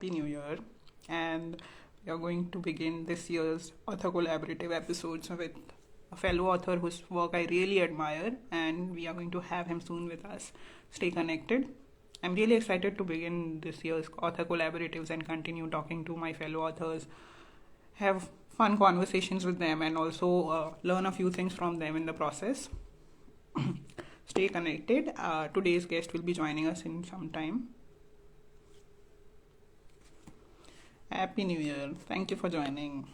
Happy New Year. And we are going to begin this year's author collaborative episodes with a fellow author whose work I really admire, and we are going to have him soon with us. Stay connected. I'm really excited to begin this year's author collaboratives and continue talking to my fellow authors, have fun conversations with them, and also learn a few things from them in the process. Stay connected. Today's guest will be joining us in some time. Happy New Year. Thank you for joining.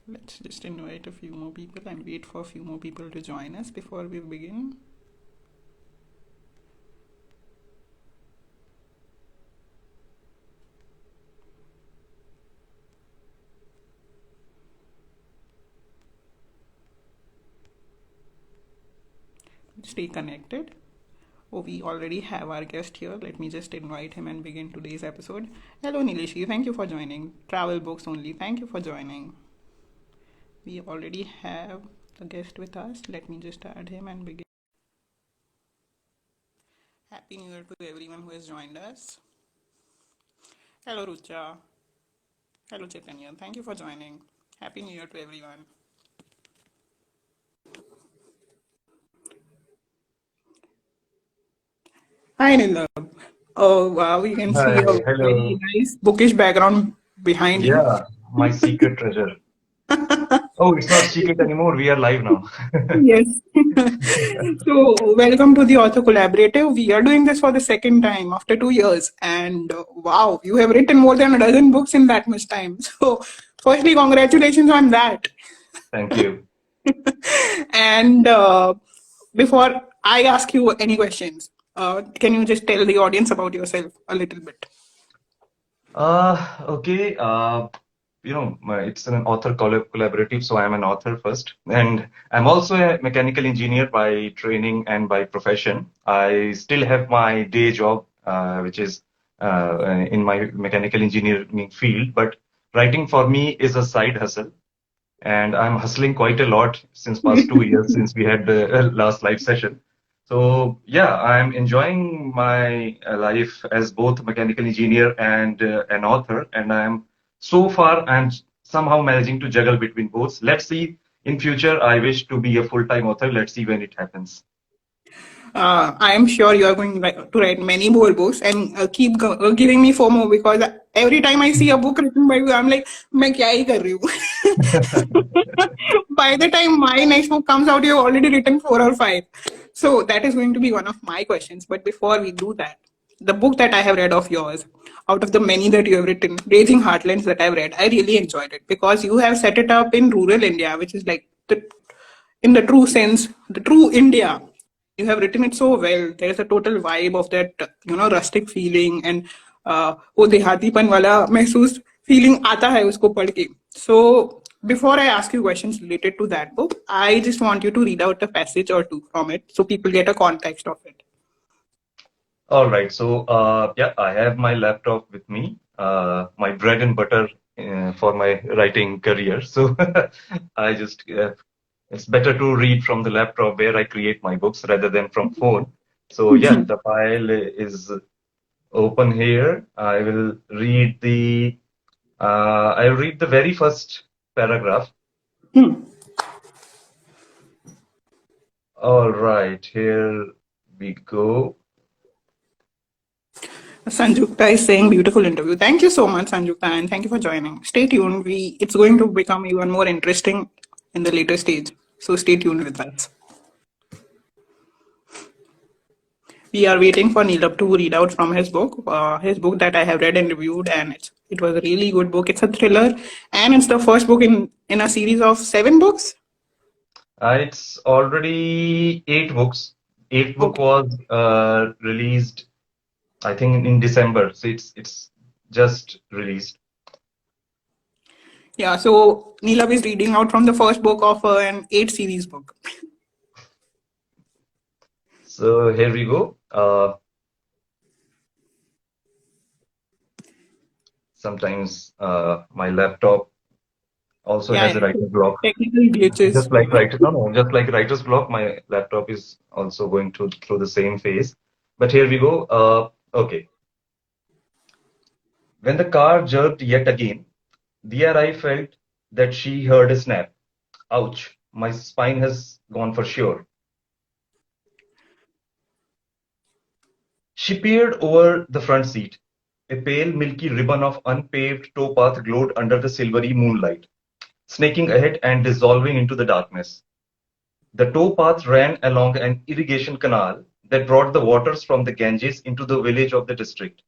Let's just invite a few more people and wait for a few more people to join us before we begin. Stay connected. Oh, we already have our guest here. Let me just invite him and begin today's episode. Hello, Nileshi. Thank you for joining. Travel books only. Thank you for joining. We already have a guest with us. Let me just add him and begin. Happy New Year to everyone who has joined us. Hello, Rucha. Hello, Chaitanya. Thank you for joining. Happy New Year to everyone. Hi, Neelabh. Oh, wow. We can see a Hi, very hello. nice bookish background behind you. Yeah, my secret treasure. Oh, it's not secret anymore. We are live now. Yes. So, welcome to the Author Collaborative. We are doing this for the second time after 2 years. And wow, you have written more than a dozen books in that much time. So, firstly, congratulations on that. Thank you. And before I ask you any questions, can you just tell the audience about yourself a little bit? Okay. It's an author collaborative, so I'm an author first, and I'm also a mechanical engineer by training and by profession. I still have my day job, which is in my mechanical engineering field, but writing for me is a side hustle. And I'm hustling quite a lot since past 2 years since we had the last live session. So yeah, I'm enjoying my life as both a mechanical engineer and an author, and I'm somehow managing to juggle between both. Let's see. In future, I wish to be a full-time author. Let's see when it happens. I am sure you are going to write many more books and keep giving me FOMO because every time I see a book written by you, I'm like, मैं क्या ही कर रही हूँ? By the time my next book comes out, you've already written 4 or 5. So that is going to be one of my questions. But before we do that, the book that I have read of yours, out of the many that you have written, Raging Heartlands that I've read, I really enjoyed it because you have set it up in rural India, which is like in the true sense, the true India. You have written it so well. There's a total vibe of that, rustic feeling and वो देहातीपन वाला महसूस feeling आता है उसको पढ़ के. So before I ask you questions related to that book, I just want you to read out a passage or two from it so people get a context of it. All right. So yeah, I have my laptop with me, my bread and butter for my writing career. So I just it's better to read from the laptop where I create my books rather than from phone. So yeah, the file is open here. I'll read the very first paragraph. All right, here we go. Sanjukta is saying beautiful interview. Thank you so much, Sanjukta, and thank you for joining. Stay tuned. It's going to become even more interesting in the later stage. So stay tuned with us. We are waiting for Neelabh to read out from his book that I have read and reviewed, and it was a really good book. It's a thriller, and it's the first book in a series of 7 books. It's already 8 books. Eighth book Okay. was released, I think, in December. So it's just released. Yeah, so Neelabh is reading out from the first book of an 8 series book. So here we go. Sometimes my laptop also Yeah, has a writer's block. technical glitches. Just like writer's block, my laptop is also going through the same phase. But here we go. Okay. When the car jerked yet again, dear I felt that she heard a snap. Ouch, my spine has gone for sure. She peered over the front seat. A pale, milky ribbon of unpaved towpath glowed under the silvery moonlight, snaking ahead and dissolving into the darkness. The towpath ran along an irrigation canal that brought the waters from the Ganges into the village of the district.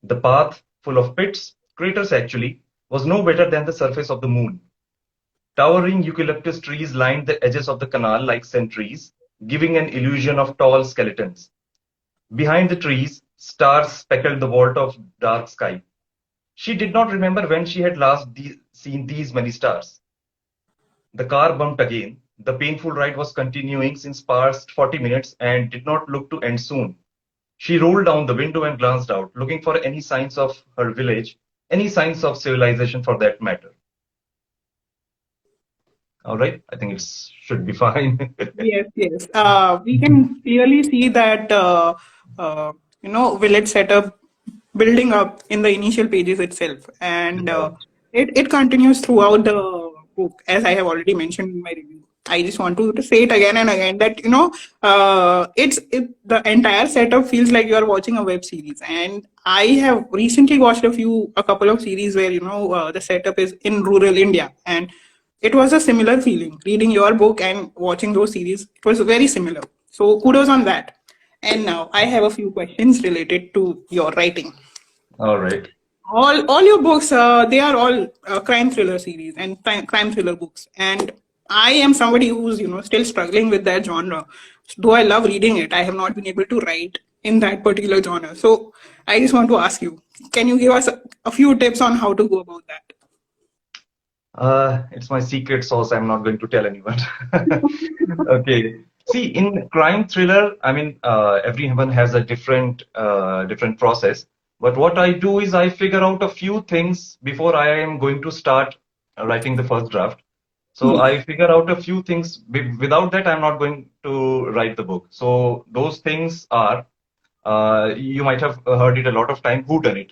The path, full of pits, craters actually, was no better than the surface of the moon. Towering eucalyptus trees lined the edges of the canal like sentries, giving an illusion of tall skeletons. Behind the trees, stars speckled the vault of dark sky. She did not remember when she had last seen these many stars. The car bumped again. The painful ride was continuing since past 40 minutes and did not look to end soon. She rolled down the window and glanced out, looking for any signs of her village, any signs of civilization for that matter. All right, I think it should be fine. Yes, yes. We can clearly see that uh, village setup building up in the initial pages itself, and Yeah. it continues throughout the book, as I have already mentioned in my review. I just want to say it again and again that the entire setup feels like you are watching a web series, and I have recently watched a couple of series where the setup is in rural India, and it was a similar feeling reading your book and watching those series. It was very similar. So kudos on that. And now I have a few questions related to your writing. All right. All your books, they are all crime thriller series and crime thriller books. And I am somebody who's still struggling with that genre. Though I love reading it, I have not been able to write in that particular genre. So I just want to ask you, can you give us a few tips on how to go about that? It's my secret sauce. I'm not going to tell anyone. Okay. See, in crime thriller, I mean, everyone has a different process. But what I do is I figure out a few things before I am going to start writing the first draft. So Hmm. I figure out a few things. Without that, I'm not going to write the book. So those things are, you might have heard it a lot of time, who done it.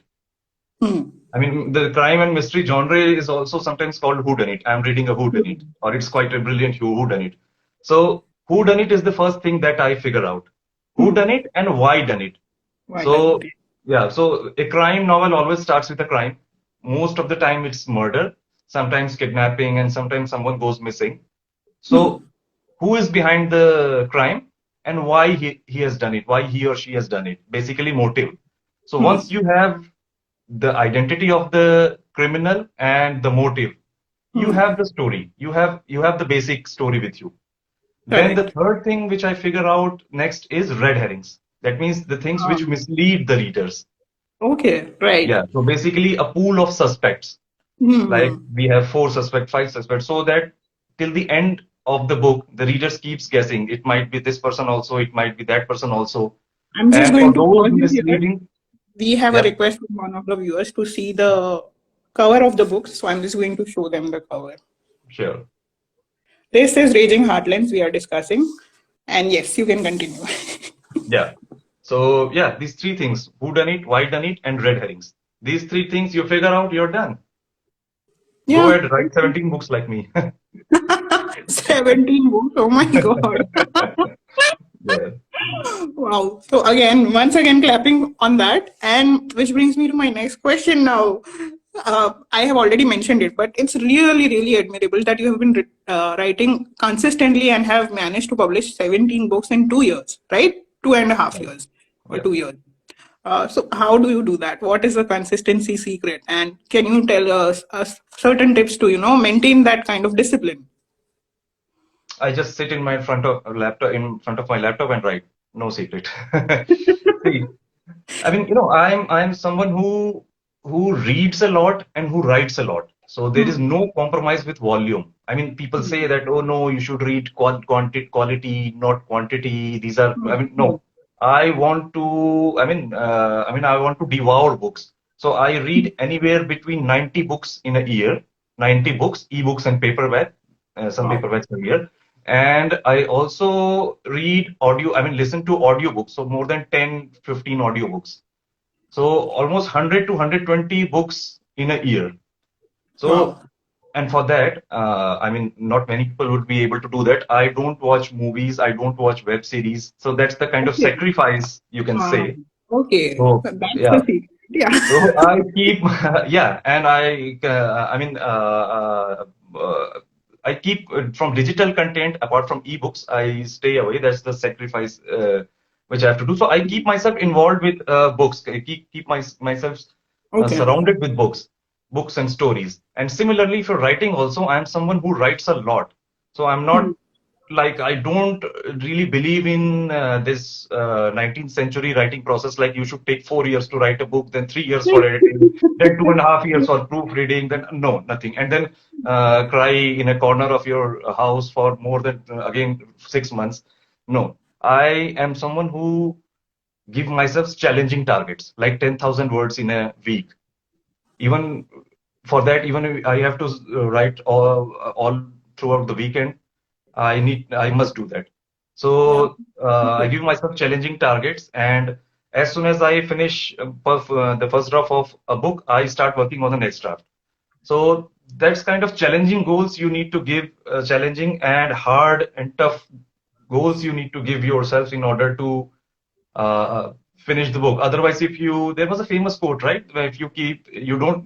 Hmm. I mean, the crime and mystery genre is also sometimes called whodunit. I'm reading a whodunit, Hmm. or it's quite a brilliant whodunit. So, whodunit is the first thing that I figure out. Who Hmm. done it and why done it? Why done So, it? yeah, so a crime novel always starts with a crime. Most of the time, it's murder, sometimes kidnapping, and sometimes someone goes missing. So, Hmm. who is behind the crime and why he has done it, why he or she has done it? Basically, motive. So, once Hmm. you have the identity of the criminal and the motive, you Hmm. have the story, you have the basic story with you. Then the Correct. third thing which I figure out next is red herrings. That means the things which Um, mislead the readers. okay. Right. Yeah, so basically a pool of suspects, like Hmm. we have four suspects, five suspects, so that till the end of the book the readers keeps guessing, it might be this person also, it might be that person also. I'm just And for going to those pause you here. misleading, We have a yeah, request from one of the viewers to see the cover of the book, so I'm just going to show them the cover. sure. This is Raging Heartlands we are discussing, and yes, you can continue. Yeah. So yeah, these three things: who done it, why done it, and red herrings. These three things you figure out, you're done. Go Yeah, ahead, write 17 books like me. 17 books. Oh my god. Yeah. Wow. So again, once again, clapping on that, and which brings me to my next question now. I have already mentioned it, but it's really, really admirable that you have been writing consistently and have managed to publish 17 books in 2 years, right? Two and a half Yeah. years or Yeah. 2 years. So how do you do that? What is the consistency secret? And can you tell us certain tips to, maintain that kind of discipline? I just sit in my front of a laptop in front of my laptop and write. No secret. See, I mean, I'm someone who reads a lot and who writes a lot. So there is Hmm. no compromise with volume. I mean, people say Hmm. that, oh no, you should read quality, not quantity. These are, I mean, Hmm. no. I want to devour books. So I read anywhere between 90 books in a year, 90 books, ebooks and paperback, some Wow. paperbacks a year. And I also read audio, I mean, listen to audiobooks. So more than 10, 15 audiobooks. So almost 100 to 120 books in a year. So, Wow. and for that, I mean, not many people would be able to do that. I don't watch movies. I don't watch web series. So that's the kind of Okay. sacrifice you can say. Okay. So That's the yeah, secret. Yeah. so I keep, yeah, and I keep from digital content, apart from ebooks, I stay away. That's the sacrifice which I have to do. So I keep myself involved with books. I keep myself Okay. surrounded with books and stories. And similarly, for writing also, I am someone who writes a lot. So I'm Hmm. not like I don't really believe in this 19th century writing process. Like you should take 4 years to write a book, then 3 years for editing, then 2.5 years for proofreading, then no, nothing, and then cry in a corner of your house for more than again 6 months. No, I am someone who give myself challenging targets, like 10,000 words in a week. Even for that, even I have to write all throughout the weekend. I must do that. Yeah. So I Okay. give myself challenging targets, and as soon as I finish the first draft of a book, I start working on the next draft. So that's kind of challenging goals you need to give, challenging and hard and tough goals you need to give yourself in order to finish the book. Otherwise, if you, there was a famous quote, right? Where if you keep, you don't,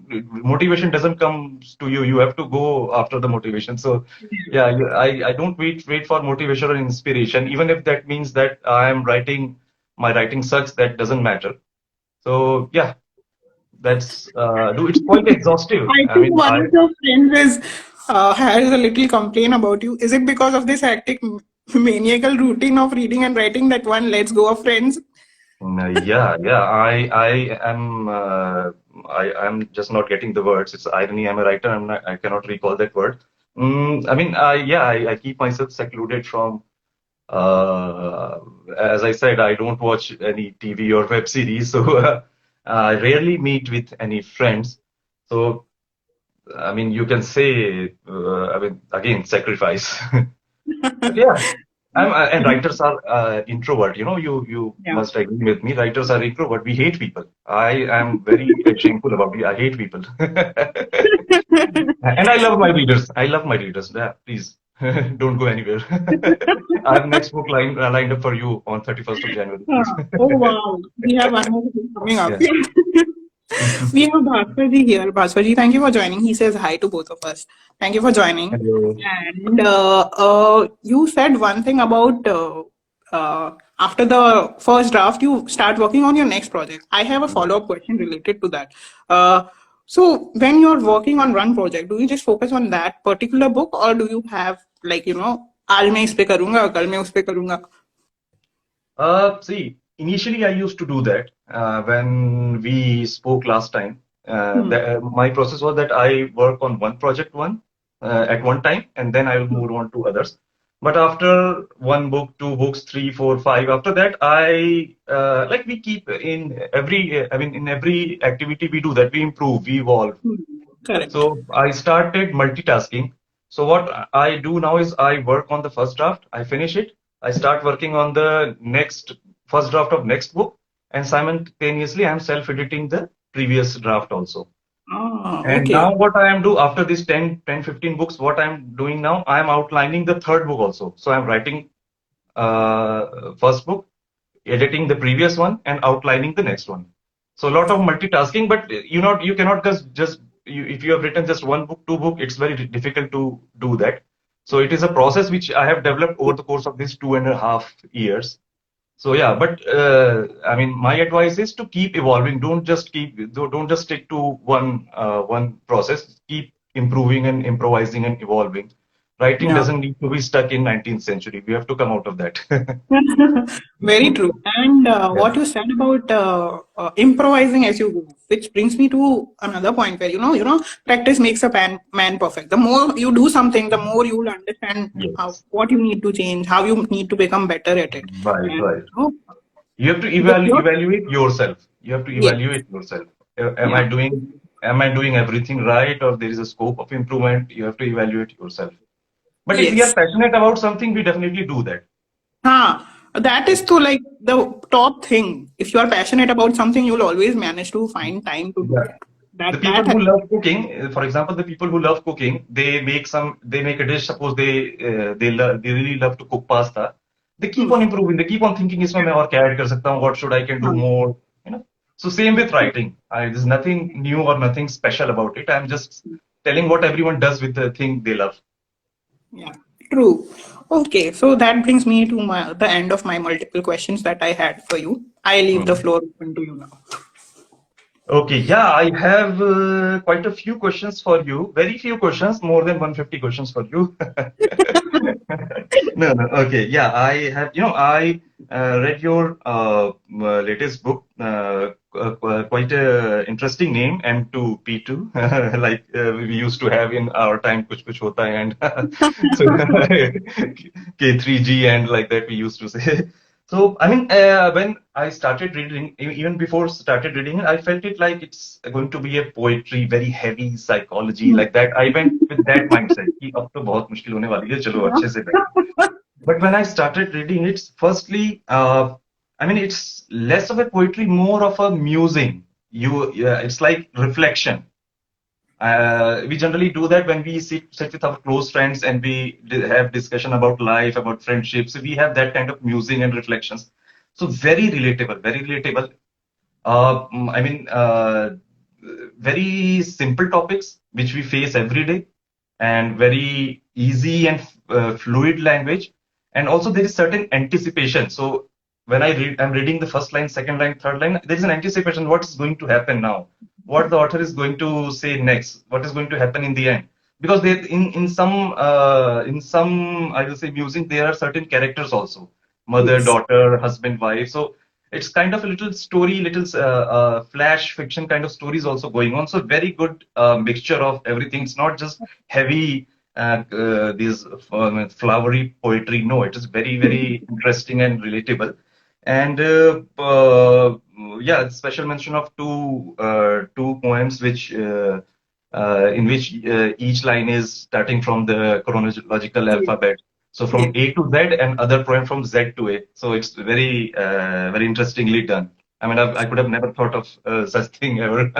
motivation doesn't come to you. You have to go after the motivation. So, yeah, I don't wait for motivation or inspiration, even if that means that I am writing, my writing sucks. That doesn't matter. So, yeah, that's do it's quite exhaustive. I I think mean, one of your friends is has a little complaint about you. Is it because of this hectic maniacal routine of reading and writing that one lets go of friends? yeah. I am just not getting the words. It's irony. I'm a writer. I cannot recall that word. Yeah, I keep myself secluded from. Uh, as I said, I don't watch any TV or web series, so I rarely meet with any friends. So, I mean, you can say, again, sacrifice. But yeah, and writers are introvert. You know, you Yeah. must agree with me. Writers are introvert. We hate people. I am very shameful about it. I hate people. And I love my readers. I love my readers. Yeah, please don't go anywhere. I have next book lined up for you on 31st of January. Please. Oh wow, we have one more thing coming up. Yeah. We have Bhaskarji here. Bhaskarji, thank you for joining. He says hi to both of us. Thank you for joining. Hello. And you said one thing about after the first draft, you start working on your next project. I have a follow up question related to that. Uh, so when you're working on one project, do you just focus on that particular book, or do you have like आज मैं इस पे करूंगा, कल मैं उस पे करूंगा? See, initially I used to do that when we spoke last time. Hmm. My process was that I work on one project at one time, and then I will move on to others. But after one book, two books, three, four, five, after that, I like we keep in every, in every activity we do that, we improve, we evolve. Hmm. Correct. So I started multitasking. So what I do now is I work on the first draft, I finish it, I start working on the next first draft of next book, and simultaneously I'm self-editing the previous draft also. Ah, And okay. now what I am do after these 10, 15 books, what I'm doing now, I am outlining the third book also. So I'm writing first book, editing the previous one, and outlining the next one. So a lot of multitasking, but you cannot just if you have written just one book, two book, it's very difficult to do that. So it is a process which I have developed over the course of these 2.5 years. So yeah, but my advice is to keep evolving. Don't just stick to one process. Keep improving and improvising and evolving. Writing Yeah. doesn't need to be stuck in 19th century. We have to come out of that. Very true. And Yeah. what you said about improvising as you go, which brings me to another point where practice makes a man perfect. The more you do something, the more you will understand how Yes. what you need to change, how you need to become better at it. Right, And right. You have to your evaluate yourself. You have to yes, evaluate yourself. Am yeah. I doing everything right, or there is a scope of improvement? You have to evaluate yourself. But if we are Yes. passionate about something, we definitely do that. That is to like the top thing. If you are passionate about something, you'll always manage to find time to do Yeah. it. The That people that who love cooking, for example, the people who love cooking, they make a dish. Suppose they really love to cook pasta. They keep Hmm. on improving. They keep on thinking, इसमें मैं और क्या add कर सकता हूँ? What should I can do Huh. more? You know. So same Yeah. with writing. There's nothing new or nothing special about it. I'm just telling what everyone does with the thing they love. Yeah. True. Okay, so that brings me to the end of my multiple questions that I had for you. I leave the Hmm. floor open to you now. Okay, yeah, I have quite a few questions for you. Very few questions, more than 150 questions for you. No, no, okay, yeah, I have, I read your latest book, quite a interesting name, M2P2, like we used to have in our time, Kuch Kuch Hota Hai, and so K3G and like that we used to say. So, I mean, when I started reading, even before started reading it, I felt it like it's going to be a poetry, very heavy psychology, like that. I went with that mindset कि अब तो बहुत मुश्किल होने वाली है, चलो अच्छे से पढ़ें. But when I started reading it, firstly, I mean, it's less of a poetry, more of a musing. It's like reflection. We generally do that when we sit with our close friends and we have discussion about life, about friendships. We have that kind of musing and reflections. So very relatable, very relatable. I mean, very simple topics which we face every day, and very easy and fluid language. And also there is certain anticipation. So when I'm reading the first line, second line, third line, there is an anticipation. What is going to happen now? What the author is going to say next? What is going to happen in the end? Because in some I will say music, there are certain characters also, mother, Yes. daughter, husband, wife. So it's kind of a little story, little flash fiction kind of stories also going on. So very good mixture of everything. It's not just heavy these flowery poetry. No, it is very very interesting and relatable. And yeah, special mention of two poems which in which each line is starting from the chronological Yes. alphabet. So from A to Z, and other poem from Z to A. So it's very very interestingly done. I mean, I could have never thought of such thing ever.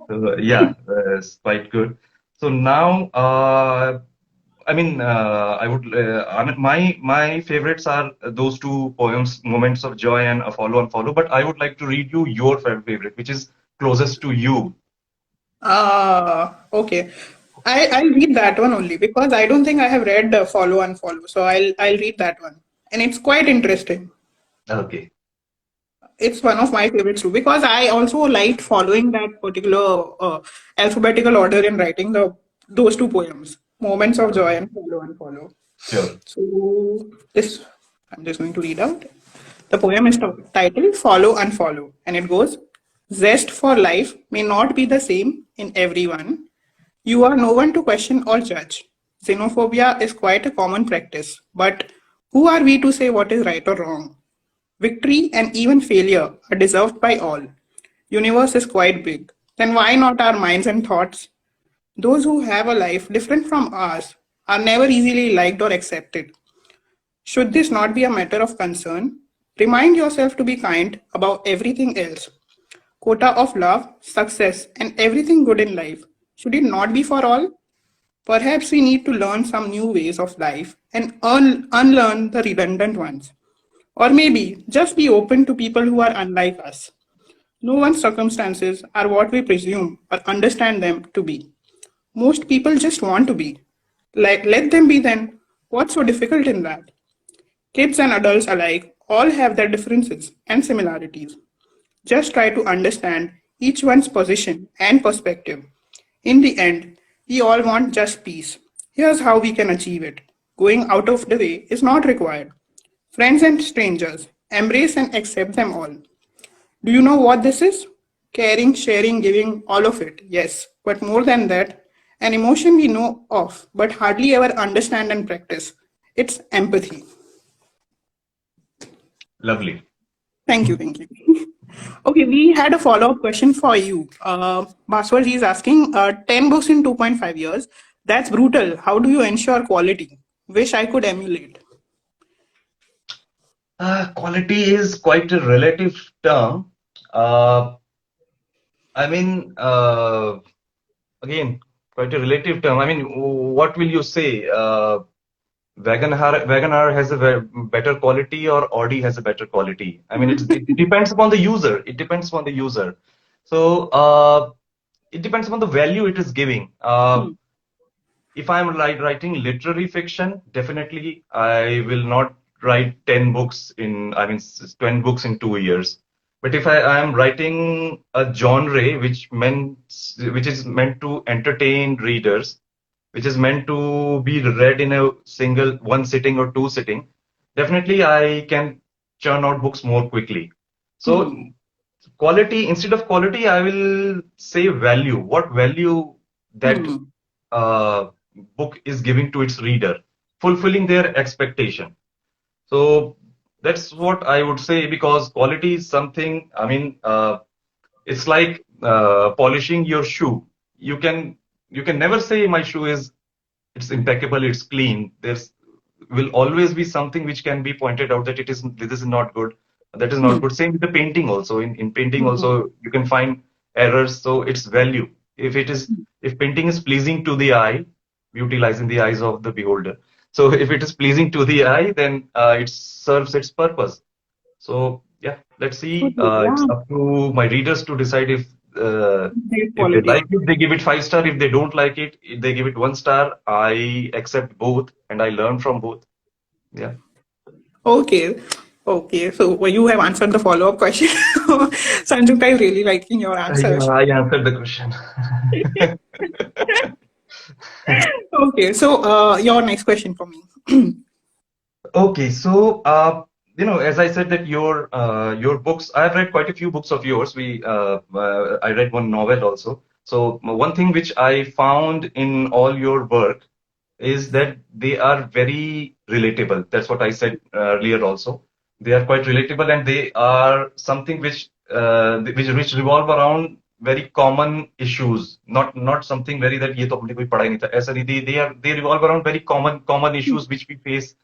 So yeah, it's quite good. So now, I mean, I mean, my favorites are those two poems, "Moments of Joy" and "A Follow and Follow." But I would like to read you your favorite, which is closest to you. Okay. I'll read that one only because I don't think I have read Follow and Follow. So I'll read that one. And it's quite interesting. Okay. It's one of my favorites too because I also liked following that particular alphabetical order in writing those two poems, Moments of Joy Okay. and Follow and Follow. Sure. So this I'm just going to read out. The poem is titled Follow and Follow, and it goes: Zest for life may not be the same in everyone. You are no one to question or judge. Xenophobia is quite a common practice, but who are we to say what is right or wrong? Victory and even failure are deserved by all. Universe is quite big. Then why not our minds and thoughts? Those who have a life different from ours are never easily liked or accepted. Should this not be a matter of concern? Remind yourself to be kind about everything else. Quota of love, success, and everything good in life. Should it not be for all? Perhaps we need to learn some new ways of life and unlearn the redundant ones. Or maybe just be open to people who are unlike us. No one's circumstances are what we presume or understand them to be. Most people just want to be. Like, let them be then. What's so difficult in that? Kids and adults alike all have their differences and similarities. Just try to understand each one's position and perspective. In the end, we all want just peace. Here's how we can achieve it. Going out of the way is not required. Friends and strangers, embrace and accept them all. Do you know what this is? Caring, sharing, giving, all of it, yes. But more than that, an emotion we know of but hardly ever understand and practice. It's empathy. Lovely. Thank you, thank you. Okay, we had a follow-up question for you. Baswarji is asking, 10 books in 2.5 years. That's brutal. How do you ensure quality? wish I could emulate? Quality is quite a relative term. Uh, I mean, again, quite a relative term. I mean, what will you say? Wagon R has a better quality, or Audi has a better quality. I mean, it depends upon the user. It depends upon the user. So it depends upon the value it is giving. Hmm. If I'm writing literary fiction, definitely I will not write 10 books in, I mean, 10 books in 2 years. But if I am writing a genre which is meant to entertain readers, which is meant to be read in a single one sitting or two sitting, definitely I can churn out books more quickly. So Hmm. quality, instead of quality, I will say value. What value that Hmm. uh, book is giving to its reader, fulfilling their expectation. So that's what I would say, because quality is something, I mean, it's like polishing your shoe. You can you can never say my shoe is it's impeccable, it's clean. There's will always be something which can be pointed out that it is this is not good, that is not Hmm. good. Same with the painting also. In painting Hmm. also you can find errors. So it's value. If painting is pleasing to the eye, beauty lies in the eyes of the beholder. So if it is pleasing to the eye, then it serves its purpose. So yeah, let's see. Okay, It's yeah, up to my readers to decide great if they quality like out. it, they give it 5 star. If they don't like it, they give it 1 star. I accept both and I learn from both. Yeah. Okay, okay. So well, you have answered the follow-up question. Sanjukta is really liking your Yeah, answers. I answered the question. Okay, so your next question for me. Okay, so as I said that your books, I've read quite a few books of yours. I read one novel also. So one thing which I found in all your work is that they are very relatable. That's what I said earlier also. They are quite relatable, and they are something which revolve around very common issues. Not something very that ये तो हमने कोई पढ़ा ही नहीं था. ऐसा नहीं. They revolve around very common issues which we face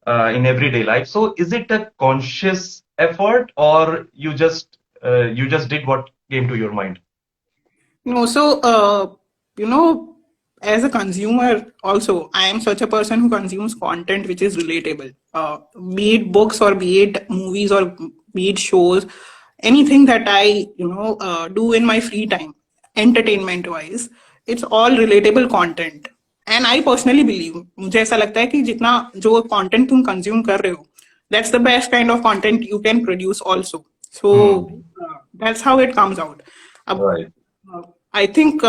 in everyday life. So is it a conscious effort, or you just did what came to your mind? No, so you know, as a consumer, also, I am such a person who consumes content which is relatable. Be it books or be it movies or be it shows, anything that I do in my free time, entertainment wise, it's all relatable content. And I personally believe, मुझे ऐसा लगता है कि जितना जो content तुम consume कर रहे हो, that's the best kind of content you can produce also. So Hmm. that's how it comes out. अब Right. I think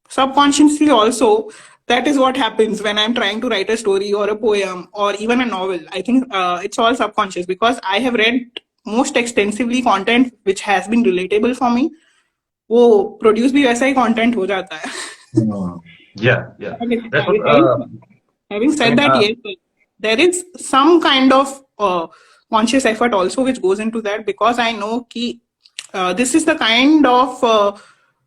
subconsciously also that is what happens when I'm trying to write a story or a poem or even a novel. I think it's all subconscious because I have read most extensively content which has been relatable for me. वो produce भी वैसा ही content हो जाता है. Hmm. Yeah, yeah. That's what Having I said mean. that, yes, there is some kind of conscious effort also which goes into that because I know ki, this is the kind of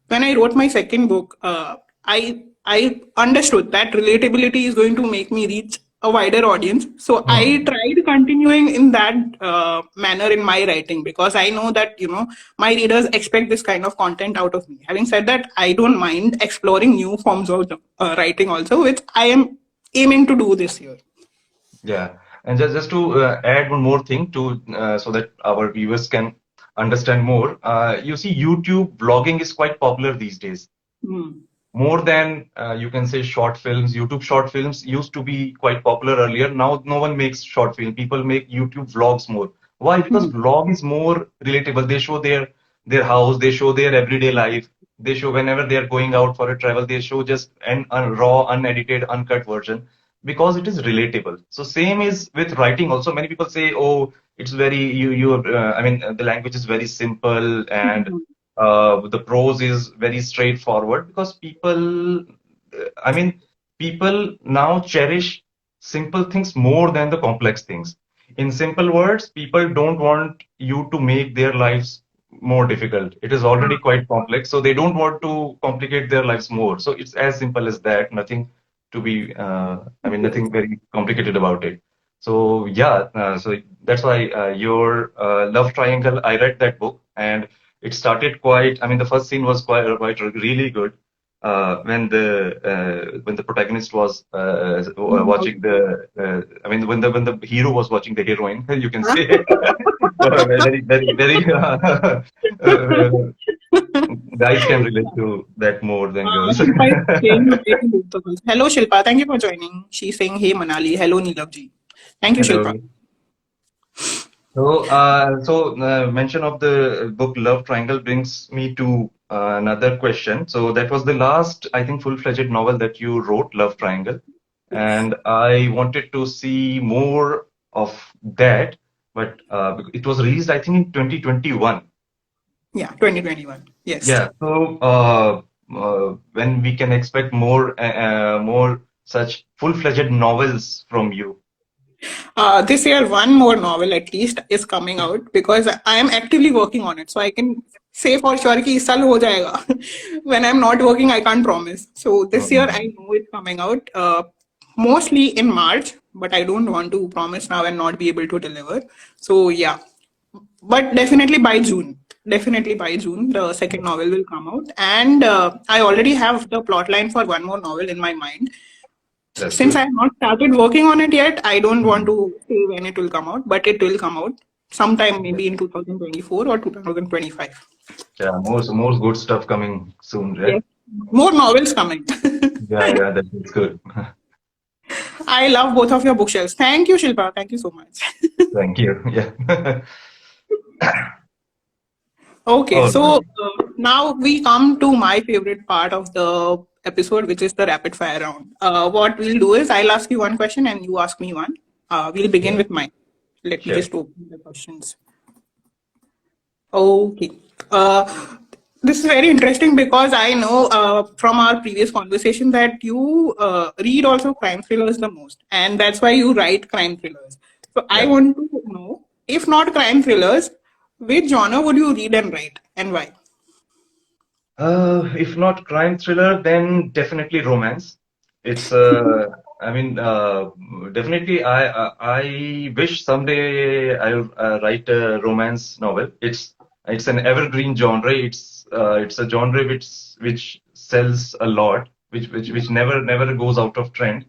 when I wrote my second book, I understood that relatability is going to make me reach a wider audience. So I Hmm. tried continuing in that manner in my writing because I know that my readers expect this kind of content out of me. Having said that, I don't mind exploring new forms of writing also, which I am aiming to do this year. Yeah, and just to add one more thing to so that our viewers can understand more. You see, YouTube vlogging is quite popular these days. Hmm. More than you can say short films. YouTube short films used to be quite popular earlier. Now no one makes short film. People make YouTube vlogs more. Why? Because Hmm. vlog is more relatable. They show their house, they show their everyday life. They show whenever they are going out for a travel, they show just a raw, unedited, uncut version because it is relatable. So same is with writing also. Many people say, oh, it's very I mean, the language is very simple and Hmm. the prose is very straightforward because I mean, people now cherish simple things more than the complex things. In simple words, people don't want you to make their lives more difficult. It is already quite complex, so they don't want to complicate their lives more. So it's as simple as that. Nothing. to be, I mean, nothing very complicated about it. So yeah, so that's why your love triangle. I read that book, and it started quite. I mean, the first scene was quite really good. When the protagonist was watching the, I mean, when the hero was watching the heroine, you can say, very. Guys can relate to that more than girls. Shilpa is saying hi to both of us. Hello, Shilpa. Thank you for joining. She's saying, hey, Manali. Hello, Neelabh ji. Thank you, Shilpa. Hello. Mention of the book Love Triangle brings me to another question. So that was the last, I think, full-fledged novel that you wrote, Love Triangle, Yes. and I wanted to see more of that. But it was released, I think, in 2021. Yeah, 2021. Yes. Yeah. So when we can expect more such full-fledged novels from you? This year, one more novel at least is coming out because I am actively working on it. So I can say for sure कि इस साल हो जाएगा. When I'm not working, I can't promise. So this year, I Um, know it's coming out. Mostly in March, but I don't want to promise now and not be able to deliver. So yeah, but definitely by June. Definitely by June, the second novel will come out, and I already have the plot line for one more novel in my mind. that's Since I good. have not started working on it yet, I don't want Mhm. to say when it will come out, but it will come out sometime Yeah. maybe in 2024 or 2025. Yeah, more good stuff coming soon, right? Yes. More novels coming. Yeah, yeah, that's good. I love both of your bookshelves. Thank you, Shilpa. Thank you so much. Thank you. Yeah. Okay, All so right. now we come to my favorite part of the episode, which is the rapid fire round. What we'll do is I'll ask you one question and you ask me one. We'll begin Sure. with mine. Let me Sure. just open the questions. Okay. This is very interesting because I know from our previous conversation that you read also crime thrillers the most, and that's why you write crime thrillers. So I Yeah. want to know, if not crime thrillers, which genre would you read and write, and why? If not crime thriller, then definitely romance. It's I mean, definitely I wish someday I'll write a romance novel. It's an evergreen genre. It's a genre which sells a lot, which never goes out of trend.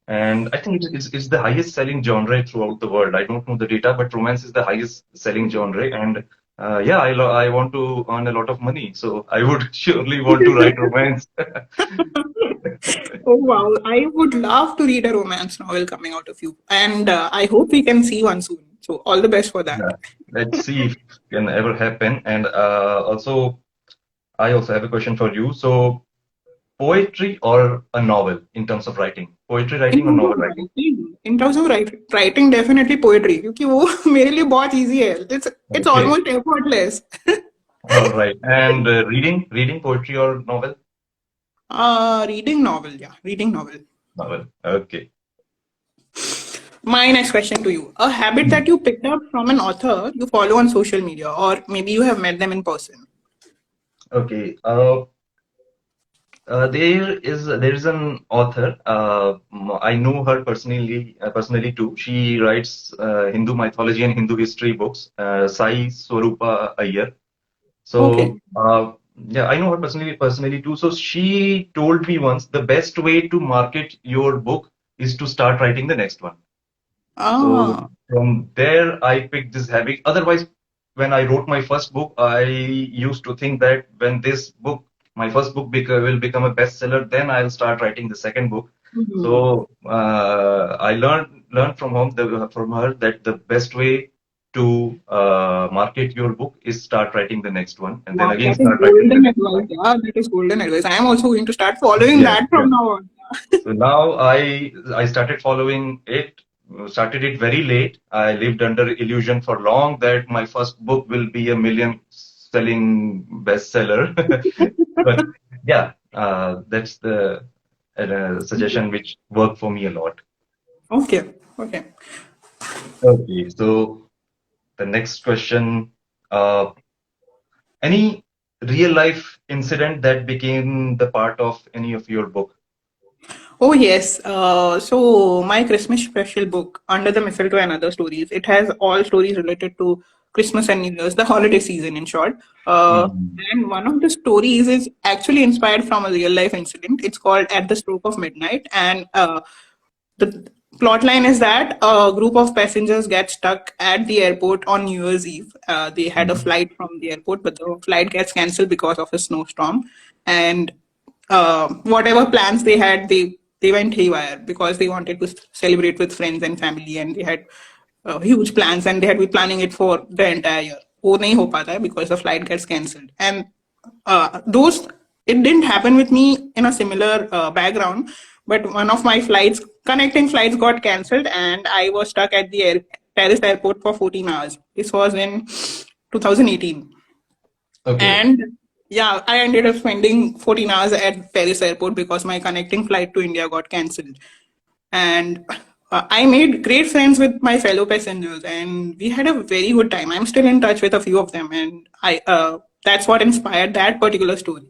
And I think it's the highest selling genre throughout the world. I don't know the data, but romance is the highest selling genre. And yeah, I want to earn a lot of money, so I would surely want to write romance. Oh wow, I would love to read a romance novel coming out of you, and I hope we can see one soon. So all the best for that. Yeah, let's see if can ever happen. And also, I also have a question for you. So, poetry or a novel in terms of writing? Poetry In writing or terms novel of writing? writing, in terms of writing definitely poetry क्योंकि वो मेरे लिए बहुत easy है. It's Okay, almost effortless. all right. And reading poetry or novel? Reading novel, yeah, reading novel. Novel. Okay. My next question to you: a habit that you picked up from an author you follow on social media, or maybe you have met them in person. Okay. There is an author. I know her personally too. She writes Hindu mythology and Hindu history books. Sai Swarupa Iyer. Okay. So yeah, I know her personally too. So she told me once the best way to market your book is to start writing the next one. So Ah. from there, I picked this habit. Otherwise, when I wrote my first book, I used to think that when my first book will become a bestseller, then I'll start writing the second book. Mhm. So I learned from her that the best way to market your book is start writing the next one, and then Wow, again that is start writing the golden next one. advice. Yeah, that is golden advice. I am also going to start following Yes, that yes. from now on. So now I started following it, started it very late. I lived under illusion for long that my first book will be a million selling bestseller. But yeah, that's the suggestion which worked for me a lot. Okay, okay. Okay, so the next question, uh, any real life incident that became the part of any of your book? Oh yes. So my Christmas special book, Under the Mistletoe and Other Stories, it has all stories related to Christmas and New Year's, the holiday season in short. Uh, Mm. and one of the stories is actually inspired from a real life incident. It's called At the Stroke of Midnight, and the plot line is that a group of passengers get stuck at the airport on New Year's Eve. They had a Mm. flight from the airport, but the flight gets cancelled because of a snowstorm. And whatever plans they had, they went haywire because they wanted to celebrate with friends and family, and they had huge plans, and they had been planning it for the entire year. वो नहीं हो पाता है because the flight gets cancelled. And those it didn't happen with me in a similar background, but one of my flights, connecting flights, got cancelled, and I was stuck at the Paris airport for 14 hours. This was in 2018. Okay. And yeah, I ended up spending 14 hours at Paris airport because my connecting flight to India got cancelled. And I made great friends with my fellow passengers, and we had a very good time. I'm still in touch with a few of them, and I that's what inspired that particular story.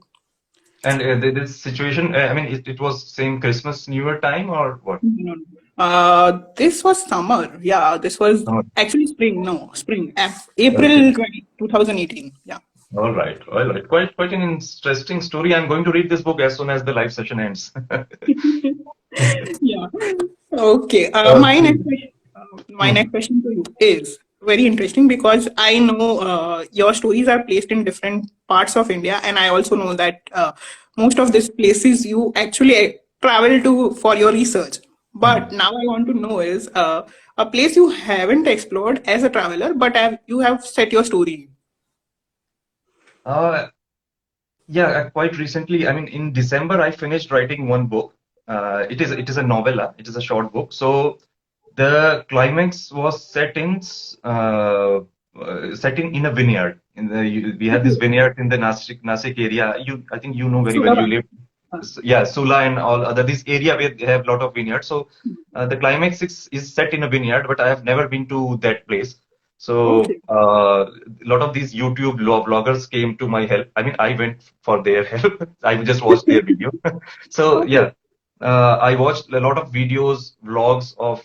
And this situation, I mean, it was same Christmas, New Year time or what? This was summer. Yeah, this was No. actually spring. No, spring. Okay. April 2018. Yeah. All right. All right. Quite an interesting story. I'm going to read this book as soon as the live session ends. Yeah. Okay. Okay. My next Mhm. question to you is very interesting because I know your stories are placed in different parts of India, and I also know that most of these places you actually travel to for your research. But Mhm. now I want to know is a place you haven't explored as a traveler, but you have set your story. Uh, yeah, quite recently, I mean, in December, I finished writing one book. It is a novella. It is a short book. So the climax was set in a vineyard. We have this Okay. vineyard in the Nasik area. I think you know very well. You Sulabha. live, yeah, Sula and all other this area where they have a lot of vineyards. So the climax is set in a vineyard, but I have never been to that place. So Okay. a lot of these YouTube vloggers came to my help. I mean, I went for their help. I just watched their video. So Okay. yeah, I watched a lot of videos, vlogs of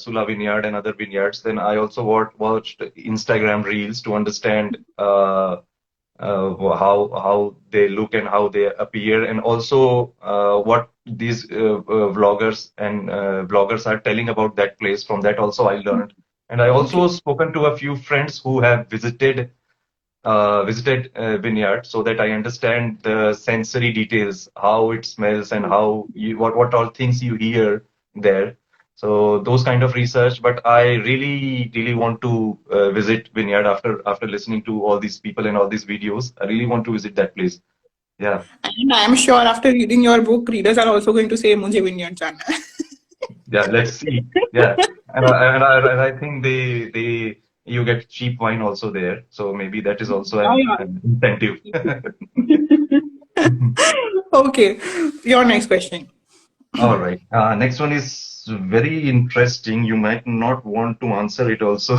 Sula Vineyard and other vineyards. Then I also watched Instagram reels to understand how they look and how they appear, and also what these vloggers and bloggers are telling about that place. From that also I learned, and I Okay. also spoken to a few friends who have visited vineyard, so that I understand the sensory details, how it smells and how what all things you hear there. So those kind of research, but I really want to visit vineyard after listening to all these people and all these videos. I really want to visit that place. Yeah, And I'm sure after reading your book, readers are also going to say, "मुझे vineyard जाना है." yeah. Let's see. Yeah, and I think they you get cheap wine also there, so maybe that is also Yeah, an incentive. yeah. Okay, your next question. All right. Next one is very interesting. You might not want to answer it also.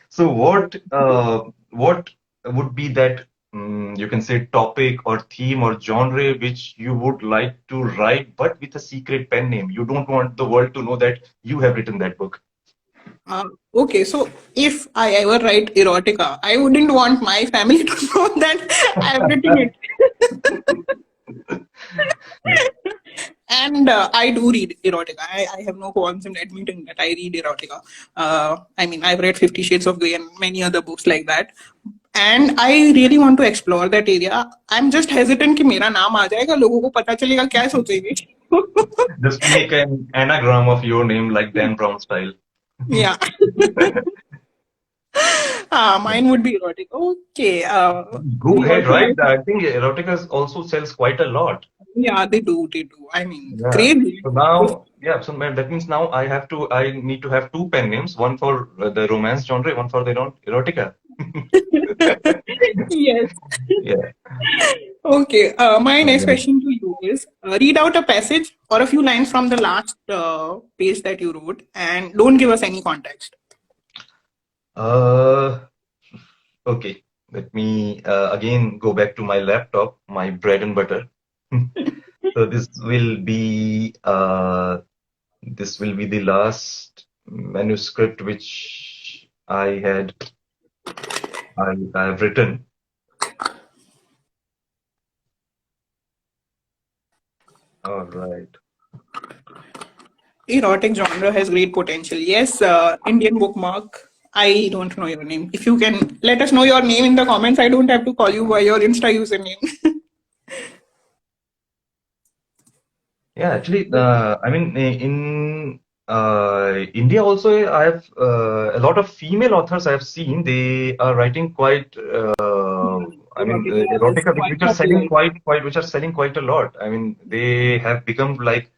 So what would be that you can say topic or theme or genre which you would like to write, but with a secret pen name? You don't want the world to know that you have written that book. Okay, so if I ever write erotica, I wouldn't want my family to know that I've written it. And I do read erotica. I have no qualms in admitting that I read erotica. I mean, I've read Fifty Shades of Grey and many other books like that. And I really want to explore that area. I'm just hesitant कि मेरा नाम आ जाएगा, लोगों को पता चलेगा क्या सोचेंगे. Just make an anagram of your name like Dan Brown style. Yeah. Mine would be erotic. Okay. Go We ahead, also right? like, I think erotica also sells quite a lot. yeah, they do. They do. I mean, Yeah. crazy. So now, yeah, so that means now I need to have two pen names, one for the romance genre, one for the erotica. Yes. Yeah. Okay. My All next right. question to you is read out a passage or a few lines from the last page that you wrote and don't give us any context. Uh, okay. Let me again go back to my laptop, my bread and butter. So this will be the last manuscript which I have written. All right. Erotic genre has great potential. Yes, Indian bookmark. I don't know your name. If you can let us know your name in the comments, I don't have to call you by your Insta username. Yeah, actually, I mean, in India also, I have a lot of female authors I have seen. They are writing quite, I mean, Erotic, yeah, it's erotica, quite which are selling popular. which are selling quite a lot. I mean, they have become like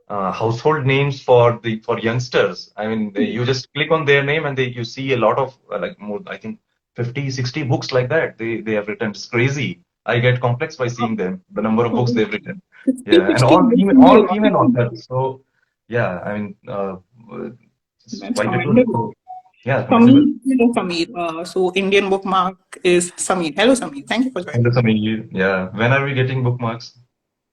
household names for youngsters. I mean, you just click on their name and you see a lot of like more, I think 50, 60 books like that. They have written. It's crazy. I get complex by seeing them, the number of books they've written. 50, Yeah, and 60 books in the all erotic female genre. authors. So yeah, I mean, it's That's quite different. commendable. So yeah, commendable. Sameer, hello Sameer. So Indian bookmark is Sameer. Hello Sameer. Thank you for And joining. yeah, when are we getting bookmarks?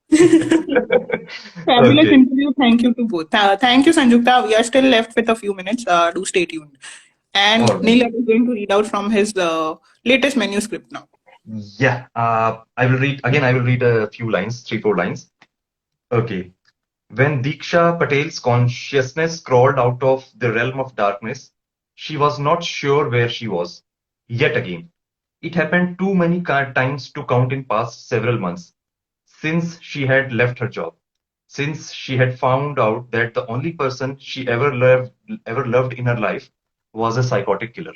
Fabulous Okay. interview. Thank you to both. Thank you, Sanjukta. We are still left with a few minutes. Do stay tuned. And All right. Neelabh is going to read out from his latest manuscript now. Yeah. I will read again. I will read a few lines, three, four lines. Okay. When Diksha Patel's consciousness crawled out of the realm of darkness, she was not sure where she was. Yet again, it happened too many times to count in past several months, since she had left her job, since she had found out that the only person she ever loved in her life was a psychotic killer.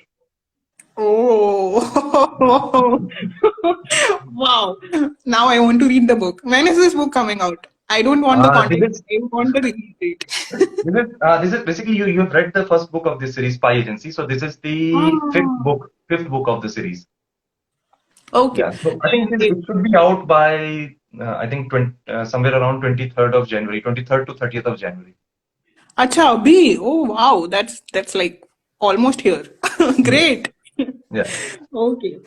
Oh, wow. Now I want to read the book. When is this book coming out? I don't want the This content. is I want the release date. this is basically you have read the first book of this series, Spy Agency. So this is the Ah, fifth book of the series. okay. Yeah, so I think And it, it should be out by I think somewhere around 23rd of January, 23rd to 30th of January. Acha, Abhi. Oh, wow. That's like almost here. Yeah. Great. Yeah. Okay.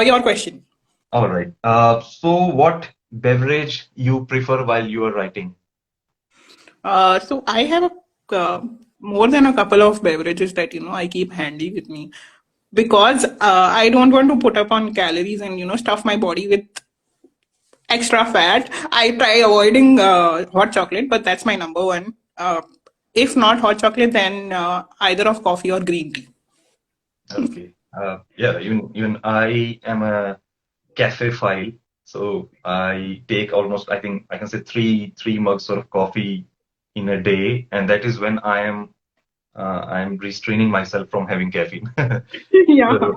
Your question. All right. So what beverage you prefer while you are writing? So I have more than a couple of beverages that I keep handy with me because I don't want to put up on calories and stuff my body with extra fat. I try avoiding hot chocolate, but that's my number one. If not hot chocolate, then either of coffee or green tea. Okay. Yeah, even I am a cafe file, so I take almost I think I can say three mugs of coffee in a day, and that is when I am restraining myself from having caffeine. Yeah, So,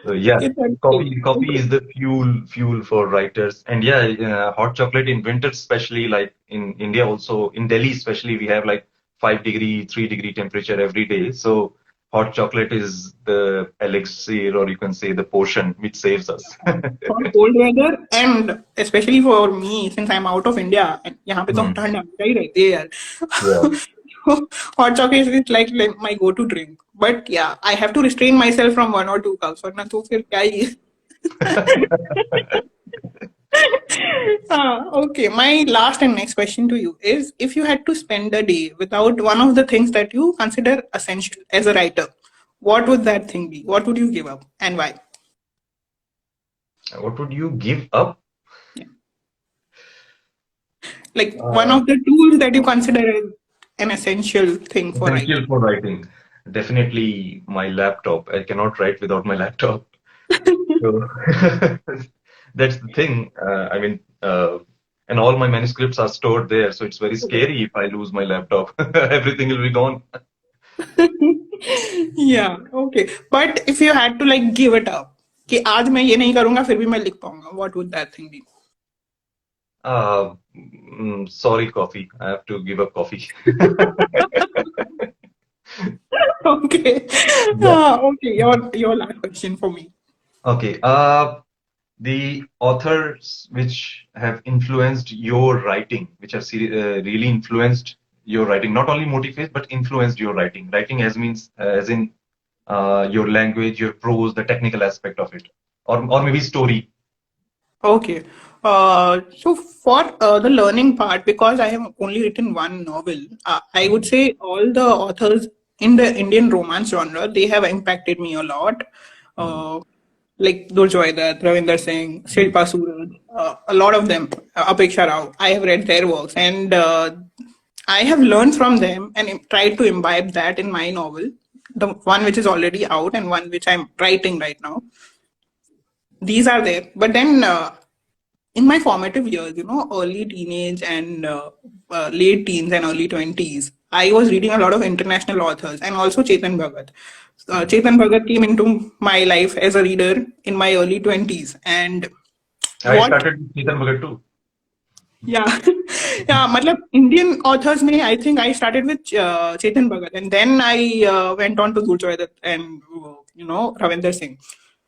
so yeah, it's okay. coffee is the fuel for writers, and yeah, hot chocolate in winter, especially like in India, also in Delhi, especially we have like 5 degree, 3 degree temperature every day. So hot chocolate is the elixir, or you can say the potion which saves us. For cold weather and especially for me since I'm out of India and यहाँ पे तो Hmm. ठंड हमेशा ही रहती है यार. Yeah. Hot chocolate is like my go-to drink. But yeah, I have to restrain myself from 1 or 2 cups वरना तो फिर क्या ही. Okay, my last and next question to you is if you had to spend a day without one of the things that you consider essential as a writer, what would that thing be? What would you give up and why? What would you give up? Yeah. Like one Uh, of the tools that you consider as an essential thing for Essential writing. for writing. Definitely my laptop. I cannot write without my laptop. So that's the thing. And all my manuscripts are stored there, so it's very scary if I lose my laptop. Everything will be gone. Yeah, okay. But if you had to like give it up, कि आज मैं ये नहीं करूंगा फिर भी मैं लिख पाऊंगा, what would that thing be? Sorry, coffee. I have to give up coffee. Okay. Yeah. Okay, your last question for me. Okay. The authors which have influenced your writing, which have really influenced your writing, not only motivated but influenced your writing. Writing as means as in your language, your prose, the technical aspect of it, or maybe story. Okay. So for the learning part, because I have only written one novel, I would say all the authors in the Indian romance genre, they have impacted me a lot. Mm. Uh, like Durjoy Dutt, Ravinder Singh, Shilpa Suraj, a lot of them, Apeksha Rao. I have read their works, and I have learned from them and tried to imbibe that in my novel, the one which is already out and one which I'm writing right now. These are there, but then in my formative years, early teenage and late teens and early 20s, I was reading a lot of international authors and also Chetan Bhagat. Mm. Chetan Bhagat came into my life as a reader in my early 20s. And I what, started with Chetan Bhagat too. yeah, yeah, matlab, Indian authors, may I think I started with Chetan Bhagat and then I went on to Gurjoy Dutt and, Ravinder Singh.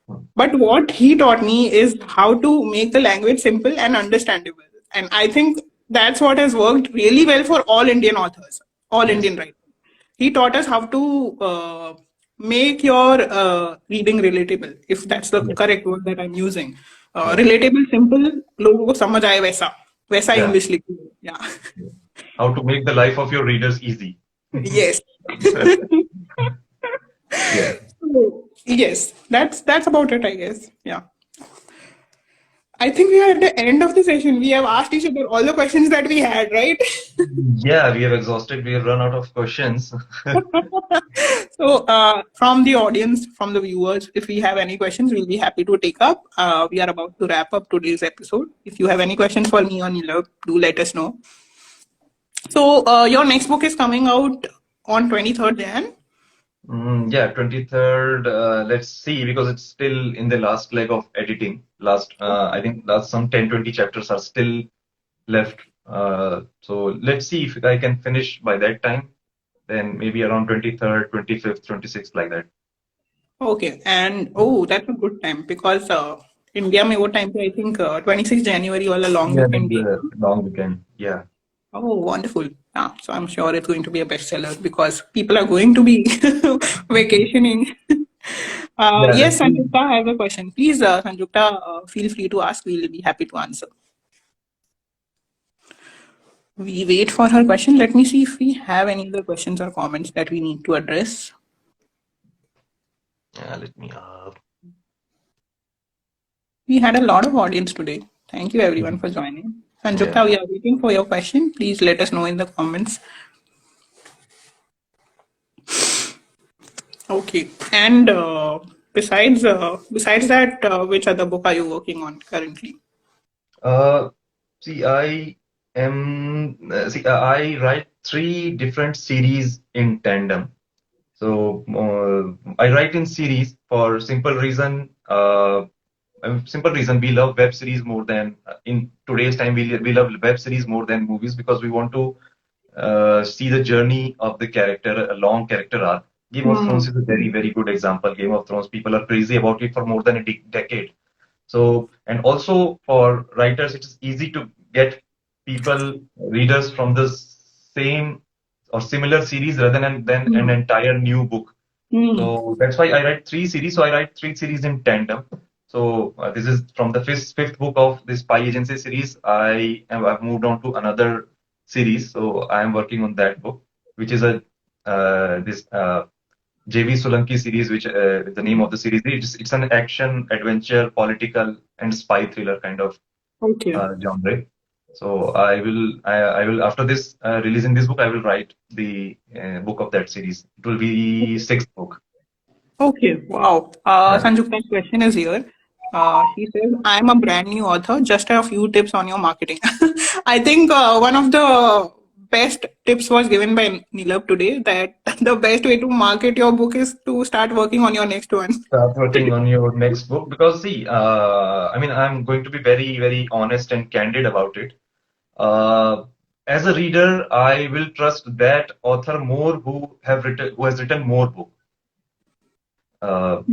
Mm. But what he taught me is how to make the language simple and understandable. And I think that's what has worked really well for all Indian authors, all Yes. Indian writers. He taught us how to make your reading relatable, if that's the Yes. correct word that I'm using. Yeah. Relatable, simple, लोगों को समझ आए वैसा वैसा Yeah. English लिखी है. Yeah. Yeah. How to make the life of your readers easy. Yes. Yeah. So, yes, that's about it, I guess. Yeah. I think we are at the end of the session. We have asked each other all the questions that we had, right? Yeah, we have exhausted. We have run out of questions. So, from the audience, from the viewers, if we have any questions, we'll be happy to take up. We are about to wrap up today's episode. If you have any questions for me or Neelabh, do let us know. So, your next book is coming out on 23rd Jan. Yeah, 23rd. Let's see, because it's still in the last leg of editing. I think last some 10, 20 chapters are still left. So let's see if I can finish by that time. Then maybe around 23rd, 25th, 26th, like that. Okay, and oh, that's a good time because India में वो time पे I think 26 January वाला long Yeah, weekend there's भी a है. long weekend. Yeah. Oh, wonderful. Yeah, so I'm sure it's going to be a bestseller because people are going to be vacationing. Yeah, let's Yes, see. Sanjukta, I have a question. Please, Sanjukta, feel free to ask. We'll be happy to answer. We wait for her question. Let me see if we have any other questions or comments that we need to address. Yeah, let me. We had a lot of audience today. Thank you everyone Mhm. for joining. Yeah. Sanjukta, we are waiting for your question. Please let us know in the comments. Okay. And besides that, which other book are you working on currently? Uh, See, I write three different series in tandem. So I write in series for simple reason we love web series more than in today's time we love web series more than movies because we want to see the journey of the character, a long character arc. Game of Hmm. Thrones is a very very good example. Game of Thrones, people are crazy about it for more than a decade. So, and also for writers, it is easy to get readers from the same or similar series rather than an Hmm. entire new book. Hmm. So that's why I write three series. So I write three series in tandem. So this is from the fifth book of this spy agency series. I've moved on to another series. So I am working on that book, which is a this JV Solanki series, which the name of the series. It's an action, adventure, political, and spy thriller kind of Okay. genre. So I will after this releasing this book, I will write the book of that series. It will be sixth book. Okay. Wow. Yeah. Sanjukta's question is here. She says, I'm a brand new author. Just a few tips on your marketing. I think one of the best tips was given by Neelabh today that the best way to market your book is to start working on your next one. Start working on your next book because see, I mean, I'm going to be very, very honest and candid about it. Uh, as a reader, I will trust that author more who has written more book. Uh,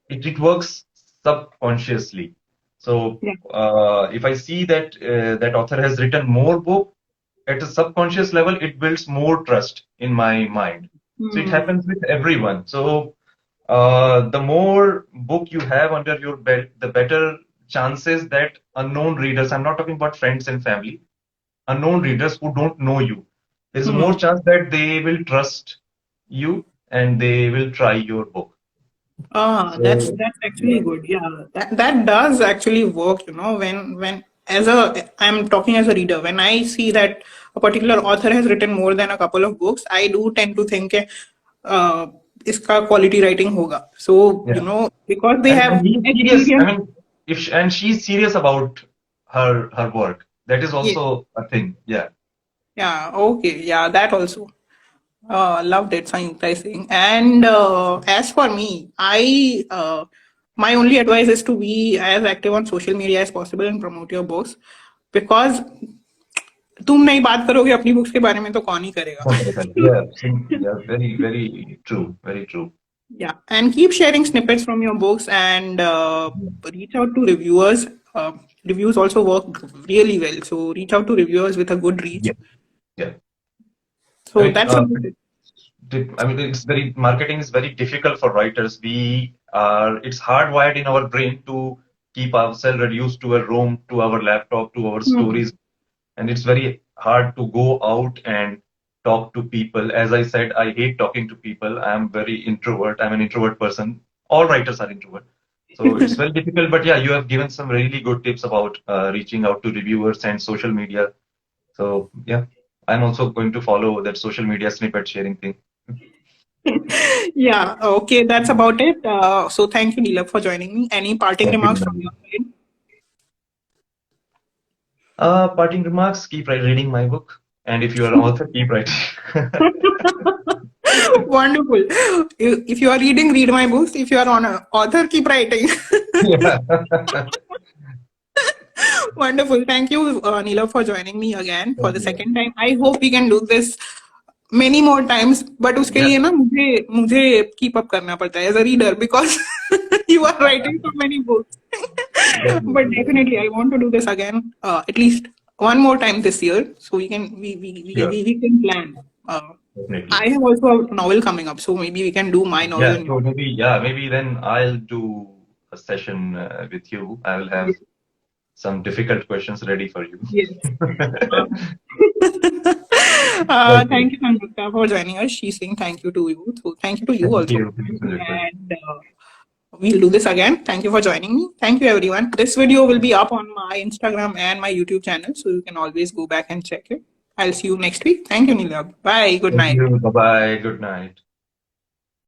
it works subconsciously. So Yeah. if I see that that author has written more book at a subconscious level, it builds more trust in my mind. So it Hmm. happens with everyone. So the more book you have under your belt, the better chances that unknown readers, I'm not talking about friends and family, unknown readers who don't know you, there's more Hmm. chance that they will trust you and they will try your book. Ah, So that's actually yeah, good. Yeah, that does actually work. You know, when as a I'm talking as a reader, when I see that a particular author has written more than a couple of books, I do tend to think, uh, इसका quality writing होगा. So yeah. because they And have he's serious. I experience. mean, if and she's serious about her work. That is Yeah, also a thing. Yeah. yeah, okay, yeah, that also. Loved it, Saying. And as for me, my only advice is to be as active on social media as possible and promote your books, because तुम नहीं बात करोगे अपनी books के बारे में तो कौन ही करेगा. Yeah, yeah, very, very true. Very true. Yeah, and keep sharing snippets from your books, and reach out to reviewers. Reviews also work really well, so reach out to reviewers with a good reach. Yeah. Yeah. I So mean, that's about it. it's very marketing is very difficult for writers. It's hardwired in our brain to keep ourselves reduced to a room, to our laptop, to our Hmm. stories, and it's very hard to go out and talk to people. As I said, I hate talking to people. I'm very introvert. I'm an introvert person. All writers are introvert. So it's very difficult, but yeah, you have given some really good tips about reaching out to reviewers and social media. So yeah, I'm also going to follow that social media snippet sharing thing. Yeah, okay, that's about it. So thank you, Neelabh, for joining me. Any parting Thank you, remarks from Neelabh. your side? Parting remarks, keep reading my book. And if you are an author, keep writing. Wonderful. If you are reading, read my books. If you are on an author, keep writing. Yeah. Wonderful. Thank you, Neelabh, for joining me again for Thank the you. second time. I hope we can do this many more times. But उसके Yeah, लिए ना मुझे मुझे keep up करना पड़ता है as a reader, because you are writing so many books. But definitely, definitely, definitely. I want to do this again, at least one more time this year, so Sure, we can plan. definitely. I have also a novel coming up, so maybe we can do my novel Yeah, and so your. maybe then I'll do a session with you. I will have Yes. some difficult questions ready for you. Yes. Uh, Okay. thank you, Sanjukta, for joining us. She's saying thank you to you. So thank you to you Thank also. you. Thank you, Sanjay. And we'll do this again. Thank you for joining me. Thank you, everyone. This video will be up on my Instagram and my YouTube channel, so you can always go back and check it. I'll see you next week. Thank you, Neelabh. Bye. Good Thank night. you. Bye-bye. Good night.